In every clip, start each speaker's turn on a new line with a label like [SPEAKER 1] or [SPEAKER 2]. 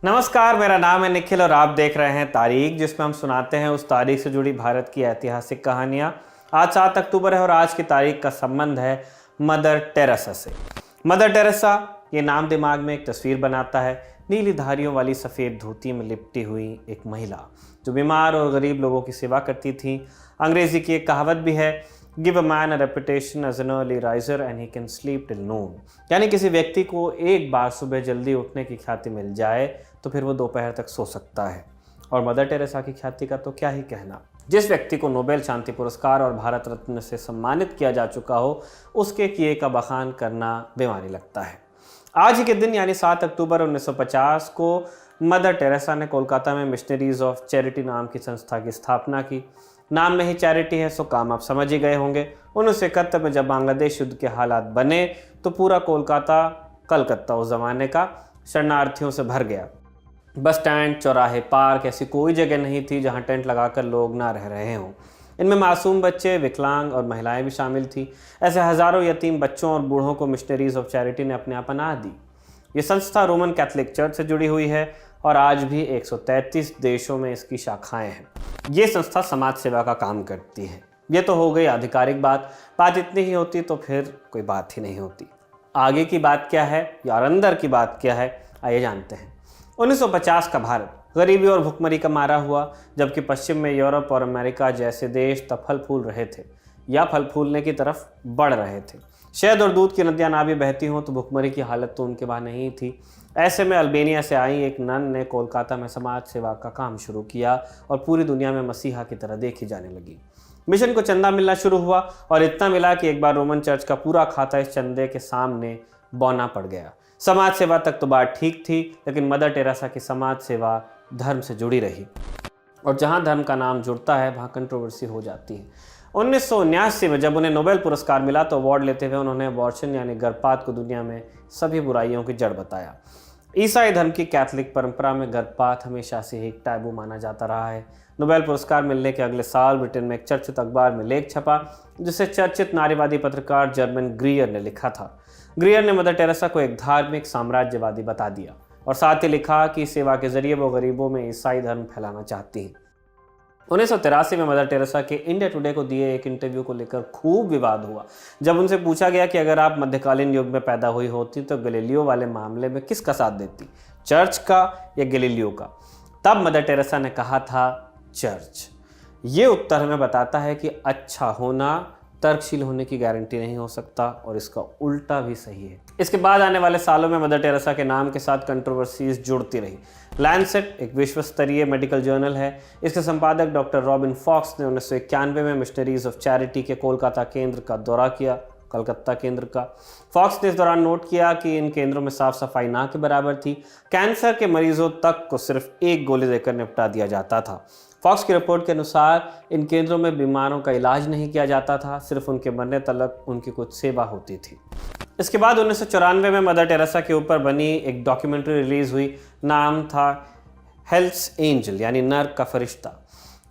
[SPEAKER 1] नमस्कार, मेरा नाम है निखिल और आप देख रहे हैं तारीख, जिसमें हम सुनाते हैं उस तारीख से जुड़ी भारत की ऐतिहासिक कहानियाँ। आज 7 अक्टूबर है और आज की तारीख का संबंध है मदर टेरेसा से। मदर टेरेसा, ये नाम दिमाग में एक तस्वीर बनाता है। नीली धारियों वाली सफ़ेद धोती में लिपटी हुई एक महिला जो बीमार और गरीब लोगों की सेवा करती थी। अंग्रेजी की एक कहावत भी है, give a man a reputation as an early riser and he can sleep till noon. यानी किसी व्यक्ति को एक बार सुबह जल्दी उठने की ख्याति मिल जाए तो फिर वो दोपहर तक सो सकता है। और मदर टेरेसा की ख्याति का तो क्या ही कहना। जिस व्यक्ति को नोबेल शांति पुरस्कार और भारत रत्न से सम्मानित किया जा चुका हो, उसके किए का बखान करना बेमानी लगता है। आज ही के दिन यानी 7 अक्टूबर 1950 को मदर टेरेसा ने कोलकाता में मिशनरीज ऑफ चैरिटी नाम की संस्था की स्थापना की। नाम में ही चैरिटी है, सो काम आप समझ ही गए होंगे। 1971 में जब बांग्लादेश युद्ध के हालात बने तो पूरा कलकत्ता उस जमाने का शरणार्थियों से भर गया। बस स्टैंड, चौराहे, पार्क, ऐसी कोई जगह नहीं थी जहां टेंट लगाकर लोग ना रह रहे हों। इनमें मासूम बच्चे, विकलांग और महिलाएं भी शामिल थी। ऐसे हजारों यतीम बच्चों और बूढ़ों को मिशनरीज ऑफ चैरिटी ने अपने आप पनाह दी। ये संस्था रोमन कैथोलिक चर्च से जुड़ी हुई है और आज भी 133 देशों में इसकी शाखाएं हैं। ये संस्था समाज सेवा का काम करती है। ये तो हो गई आधिकारिक बात इतनी ही होती तो फिर कोई बात ही नहीं होती। आगे की बात क्या है या अंदर की बात क्या है, आइए जानते हैं। 1950 का भारत गरीबी और भुखमरी का मारा हुआ, जबकि पश्चिम में यूरोप और अमेरिका जैसे देश तब फल फूल रहे थे या फल फूलने की तरफ बढ़ रहे थे। शहद और दूध की नदियां ना भी बहती हों तो भुखमरी की हालत तो उनके वहाँ नहीं थी। ऐसे में अल्बेनिया से आई एक नन ने कोलकाता में समाज सेवा का काम शुरू किया और पूरी दुनिया में मसीहा की तरह देखी जाने लगी। मिशन को चंदा मिलना शुरू हुआ और इतना मिला कि एक बार रोमन चर्च का पूरा खाता इस चंदे के सामने बौना पड़ गया। समाज सेवा तक तो बात ठीक थी, लेकिन मदर टेरेसा की समाज सेवा धर्म से जुड़ी रही और जहां धर्म का नाम जुड़ता है वहां कंट्रोवर्सी हो जाती है। 1979 में जब उन्हें नोबेल पुरस्कार मिला तो अवार्ड लेते हुए उन्होंने अबॉर्शन यानी गर्भपात को दुनिया में सभी बुराइयों की जड़ बताया। ईसाई धर्म की कैथोलिक परंपरा में गर्भपात हमेशा से एक टैबू माना जाता रहा है। नोबेल पुरस्कार मिलने के अगले साल ब्रिटेन में एक चर्चित अखबार में लेख छपा जिसे चर्चित नारीवादी पत्रकार जर्मन ग्रीयर ने लिखा था। ग्रीयर ने मदर टेरेसा को एक धार्मिक साम्राज्यवादी बता दिया और साथ ही लिखा कि सेवा के जरिए वो गरीबों में ईसाई धर्म फैलाना चाहती हैं। 1983 में मदर टेरेसा के इंडिया टुडे को दिए एक इंटरव्यू को लेकर खूब विवाद हुआ जब उनसे पूछा गया कि अगर आप मध्यकालीन युग में पैदा हुई होती तो गैलीलियो वाले मामले में किसका साथ देती, चर्च का या गैलीलियो का। तब मदर टेरेसा ने कहा था चर्च। ये उत्तर हमें बताता है कि अच्छा होना तर्कशील होने की गारंटी नहीं हो सकता और इसका उल्टा भी सही है। इसके बाद आने वाले सालों में मदर टेरेसा के नाम के साथ कंट्रोवर्सीज जुड़ती रही। लैंसेट एक विश्व स्तरीय मेडिकल जर्नल है। इसके संपादक डॉक्टर रॉबिन फॉक्स ने 1991 में मिशनरीज ऑफ चैरिटी के कोलकाता केंद्र का दौरा किया। कलकत्ता केंद्र का फॉक्स ने इस दौरान नोट किया कि इन केंद्रों में साफ सफाई ना के बराबर थी। कैंसर के मरीजों तक को सिर्फ एक गोली देकर निपटा दिया जाता था। फॉक्स की रिपोर्ट के अनुसार इन केंद्रों में बीमारों का इलाज नहीं किया जाता था, सिर्फ उनके मरने तक उनकी कुछ सेवा होती थी। इसके बाद 1994 में मदर टेरेसा के ऊपर बनी एक डॉक्यूमेंट्री रिलीज हुई। नाम था हेल्प्स एंजल यानी नर का फरिश्ता।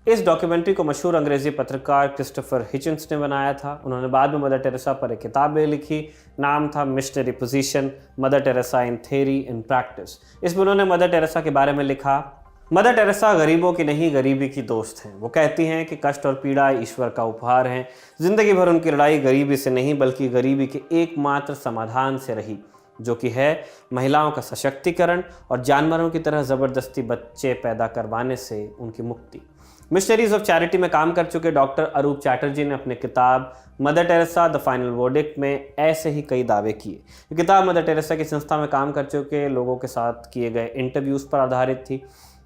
[SPEAKER 1] इस डॉक्यूमेंट्री को मशहूर अंग्रेजी पत्रकार क्रिस्टोफर हिचन्स ने बनाया था। उन्होंने बाद में मदर टेरेसा पर एक किताब लिखी। नाम था missionary position, mother Teresa in theory in practice. इसमें उन्होंने मदर टेरेसा के बारे में लिखा, मदर टेरेसा गरीबों की नहीं गरीबी की दोस्त हैं। वो कहती हैं कि कष्ट और पीड़ा ईश्वर का उपहार हैं। जिंदगी भर उनकी लड़ाई गरीबी से नहीं बल्कि गरीबी के एकमात्र समाधान से रही, जो कि है महिलाओं का सशक्तिकरण और जानवरों की तरह ज़बरदस्ती बच्चे पैदा करवाने से उनकी मुक्ति। मिशनरीज ऑफ चैरिटी में काम कर चुके डॉक्टर अरूप चैटर्जी ने अपनी किताब mother Teresa the final verdict में ऐसे ही कई दावे किए। ये किताब मदर टेरेसा की संस्था में काम कर चुके लोगों के साथ किए गए इंटरव्यूज़ पर आधारित थी।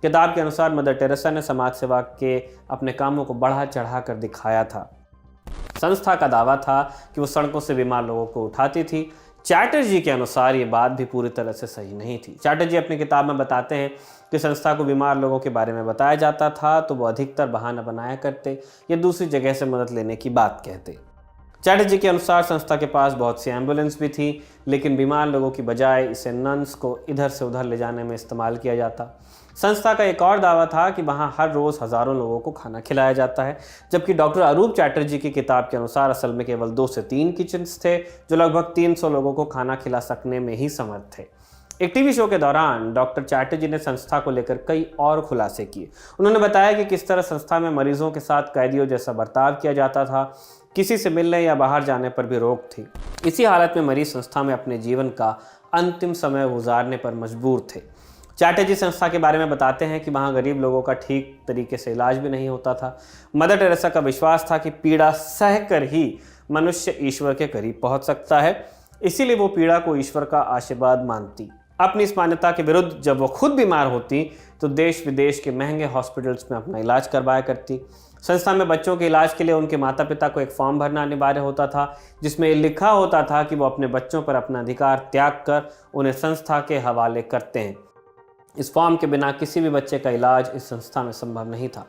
[SPEAKER 1] किताब के अनुसार मदर टेरेसा ने समाज सेवा के अपने कामों को बढ़ा चढ़ा कर दिखाया था। संस्था का दावा था कि वो सड़कों से बीमार लोगों को उठाती थी। चैटर्जी के अनुसार ये बात भी पूरी तरह से सही नहीं थी। चैटर्जी अपनी किताब में बताते हैं कि संस्था को बीमार लोगों के बारे में बताया जाता था तो वो अधिकतर बहाना बनाया करते या दूसरी जगह से मदद लेने की बात कहते। चैटर्जी के अनुसार संस्था के पास बहुत सी एम्बुलेंस भी थी, लेकिन बीमार लोगों की बजाय इसे नन्स को इधर से उधर ले जाने में इस्तेमाल किया जाता। संस्था का एक और दावा था कि वहां हर रोज़ हज़ारों लोगों को खाना खिलाया जाता है, जबकि डॉक्टर अरूप चैटर्जी की किताब के अनुसार असल में केवल 2 से 3 किचन्स थे जो लगभग 300 लोगों को खाना खिला सकने में ही समर्थ थे। एक टीवी शो के दौरान डॉक्टर चैटर्जी ने संस्था को लेकर कई और खुलासे किए। उन्होंने बताया कि किस तरह संस्था में मरीजों के साथ कैदियों जैसा बर्ताव किया जाता था, किसी से मिलने या बाहर जाने पर भी रोक थी। इसी हालत में मरीज संस्था में अपने जीवन का अंतिम समय गुजारने पर मजबूर थे। चैटर्जी संस्था के बारे में बताते हैं कि वहाँ गरीब लोगों का ठीक तरीके से इलाज भी नहीं होता था। मदर टेरेसा का विश्वास था कि पीड़ा सहकर ही मनुष्य ईश्वर के करीब पहुँच सकता है, इसीलिए वो पीड़ा को ईश्वर का आशीर्वाद मानती। अपनी इस मान्यता के विरुद्ध जब वो खुद बीमार होती तो देश विदेश के महंगे हॉस्पिटल्स में अपना इलाज करवाया करती। संस्था में बच्चों के इलाज के लिए उनके माता पिता को एक फॉर्म भरना अनिवार्य होता था, जिसमें ये लिखा होता था कि वो अपने बच्चों पर अपना अधिकार त्याग कर उन्हें संस्था के हवाले करते हैं। इस फॉर्म के बिना किसी भी बच्चे का इलाज इस संस्था में संभव नहीं था।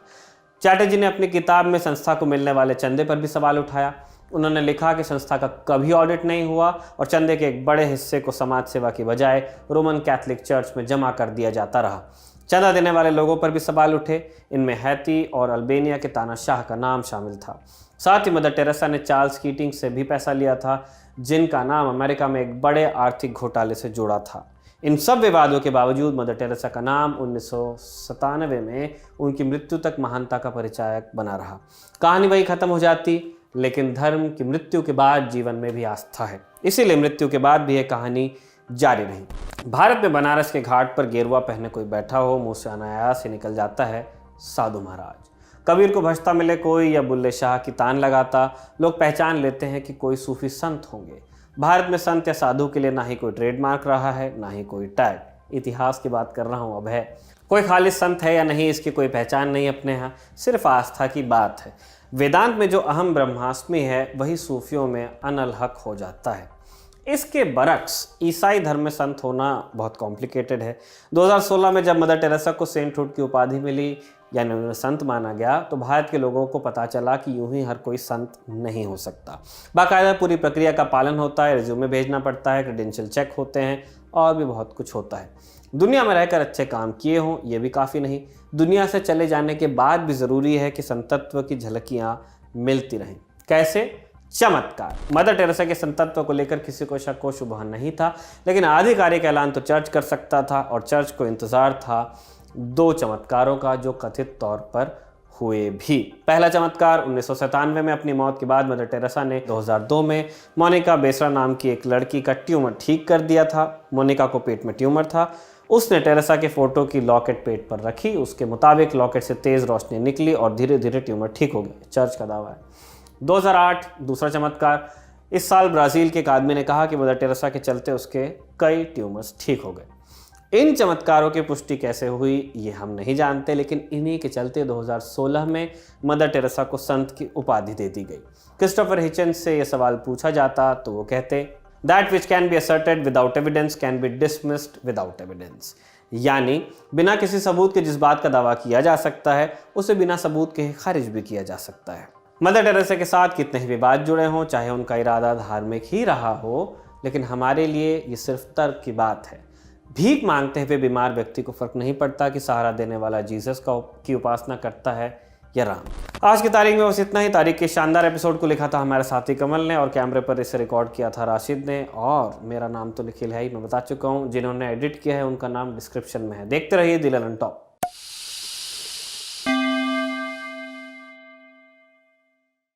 [SPEAKER 1] चैटर्जी ने अपनी किताब में संस्था को मिलने वाले चंदे पर भी सवाल उठाया। उन्होंने लिखा कि संस्था का कभी ऑडिट नहीं हुआ और चंदे के एक बड़े हिस्से को समाज सेवा की बजाय रोमन कैथोलिक चर्च में जमा कर दिया जाता रहा। चंदा देने वाले लोगों पर भी सवाल उठे। इनमें हैती और अल्बेनिया के तानाशाह का नाम शामिल था। साथ ही मदर टेरेसा ने चार्ल्स कीटिंग से भी पैसा लिया था, जिनका नाम अमेरिका में एक बड़े आर्थिक घोटाले से जुड़ा था। इन सब विवादों के बावजूद मदर टेरेसा का नाम 1997 में उनकी मृत्यु तक महानता का परिचायक बना रहा। कहानी वही खत्म हो जाती, लेकिन धर्म की मृत्यु के बाद जीवन में भी आस्था है, इसीलिए मृत्यु के बाद भी यह कहानी जारी रही। भारत में बनारस के घाट पर गेरुआ पहने कोई बैठा हो, मुंह से अनायास ही निकल जाता है साधु महाराज। कबीर को भजता मिले कोई या बुल्ले शाह की तान लगाता, लोग पहचान लेते हैं कि कोई सूफी संत होंगे। भारत में संत या साधु के लिए ना ही कोई ट्रेडमार्क रहा है, ना ही कोई टैग। इतिहास की बात कर रहा हूँ अब है। कोई खालिस संत है या नहीं, इसकी कोई पहचान नहीं अपने यहाँ, सिर्फ आस्था की बात है। वेदांत में जो अहम ब्रह्मास्मि है वही सूफियों में अनल हक हो जाता है। इसके बरक्स ईसाई धर्म में संत होना बहुत कॉम्प्लिकेटेड है। 2016 में जब मदर टेरेसा को सेंटहुड की उपाधि मिली, यानी उन्हें संत माना गया, तो भारत के लोगों को पता चला कि यूं ही हर कोई संत नहीं हो सकता। बाकायदा पूरी प्रक्रिया का पालन होता है, रिज्यूमे भेजना पड़ता है, क्रेडेंशियल चेक होते हैं और भी बहुत कुछ होता है। दुनिया में रहकर अच्छे काम किए हों ये भी काफ़ी नहीं, दुनिया से चले जाने के बाद भी ज़रूरी है कि संतत्व की झलकियाँ मिलती रहें। कैसे? चमत्कार। मदर टेरेसा के संतत्व को लेकर किसी को शक व शुबह नहीं था, लेकिन आधिकारिक ऐलान तो चर्च कर सकता था और चर्च को इंतज़ार था 2 चमत्कारों का जो कथित तौर पर हुए भी। पहला चमत्कार 1997 में अपनी मौत के बाद मदर टेरेसा ने 2002 में मोनिका बेसरा नाम की एक लड़की का ट्यूमर ठीक कर दिया था। मोनिका को पेट में ट्यूमर था। उसने टेरेसा के फोटो की लॉकेट पेट पर रखी। उसके मुताबिक लॉकेट से तेज़ रोशनी निकली और धीरे धीरे ट्यूमर ठीक हो गया, चर्च का दावा है। 2008 दूसरा चमत्कार। इस साल ब्राज़ील के एक आदमी ने कहा कि मदर टेरेसा के चलते उसके कई ट्यूमर्स ठीक हो गए। इन चमत्कारों की पुष्टि कैसे हुई ये हम नहीं जानते, लेकिन इन्हीं के चलते 2016 में मदर टेरेसा को संत की उपाधि दे दी गई। क्रिस्टोफर हिचन्स से यह सवाल पूछा जाता तो वो कहते, that which can be asserted without evidence can be dismissed without evidence. यानी बिना किसी सबूत के जिस बात का दावा किया जा सकता है उसे बिना सबूत के खारिज भी किया जा सकता है। मदर टेरेसा के साथ कितने ही विवाद जुड़े हों, चाहे उनका इरादा धार्मिक ही रहा हो, लेकिन हमारे लिए ये सिर्फ तर्क की बात है। भीख मांगते हुए बीमार व्यक्ति को फर्क नहीं पड़ता कि सहारा देने वाला जीसस की उपासना करता है या राम। आज की तारीख में बस इतना ही। तारीख के शानदार एपिसोड को लिखा था हमारे साथी कमल ने और कैमरे पर इसे रिकॉर्ड किया था राशिद ने, और मेरा नाम तो निखिल है ही, मैं बता चुका हूँ। जिन्होंने एडिट किया है उनका नाम डिस्क्रिप्शन में है। देखते रहिए दिल ऑन टॉप।